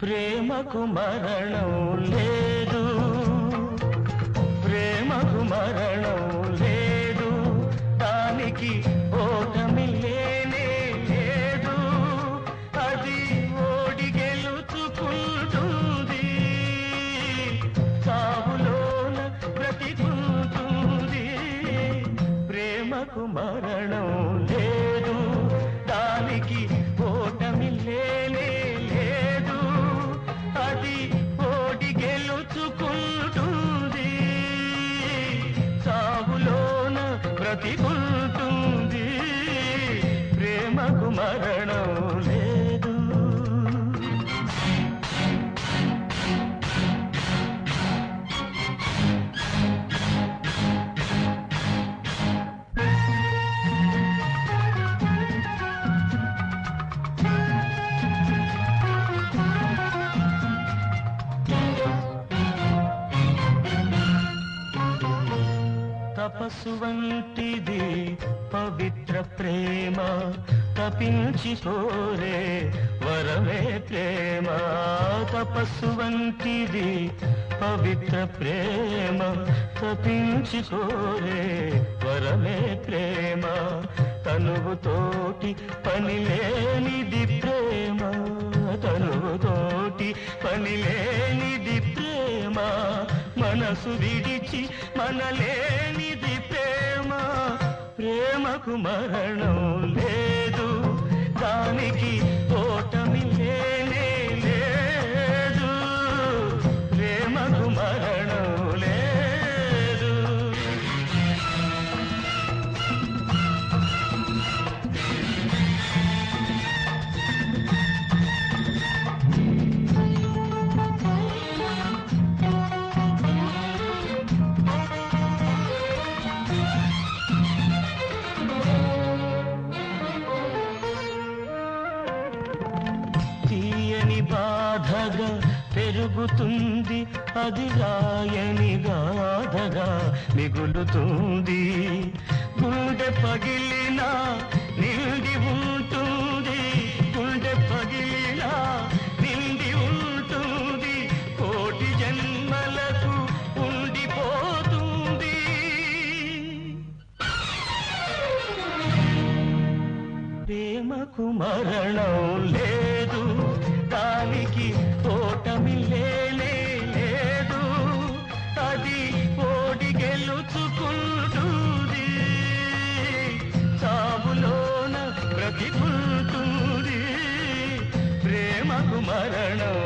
ప్రేమకు మరణం లేదు, ప్రేమకు మరణం లేదు, దానికి ఓటమి లేనే లేదు. అది ఓడి గెలుచుకుంటుంది, సావులోన బ్రతికుంటుంది. ప్రేమకు మరణం లేదు, దానికి ఓటమి లేనే లేదు. అది ఓడి గెలుచుకుంటుంది, సావులోన బ్రతికుంటుంది. ప్రేమకు మరణం లేదు. తపస్సు వంటిది పవిత్ర ప్రేమ, తపించి కోరే వరమే ప్రేమ. తపస్సు వంటిది పవిత్ర ప్రేమ, తపించి కోరే వరమే ప్రేమ. తనువుతోటి పని లేనిది ప్రేమ, తనువుతోటి పని లేనిది ప్రేమ. మనసు విడిచి మనలేనిది ప్రేమ. ప్రేమకు మరణం లేదు, దానికి ఓటమి లేనే లేదు. ప్రేమకు మరణం లేదు. తీయని బాధగా పెరుగుతుంది, అది రాయని గాథగా మిగులుతుంది. గుండె పగిలినా నిండి ఉంటుంది, గుండె పగిలినా నిండి ఉంటుంది. కోటి జన్మలకు ఉండిపోతుంది. ప్రేమకు మరణం లేదు, దానికి ఓటమి లేనే లేదు. అది ఓడి గెలుచుకుంటుంది, సావులోన బ్రతికుంటుంది. ప్రేమకు మరణం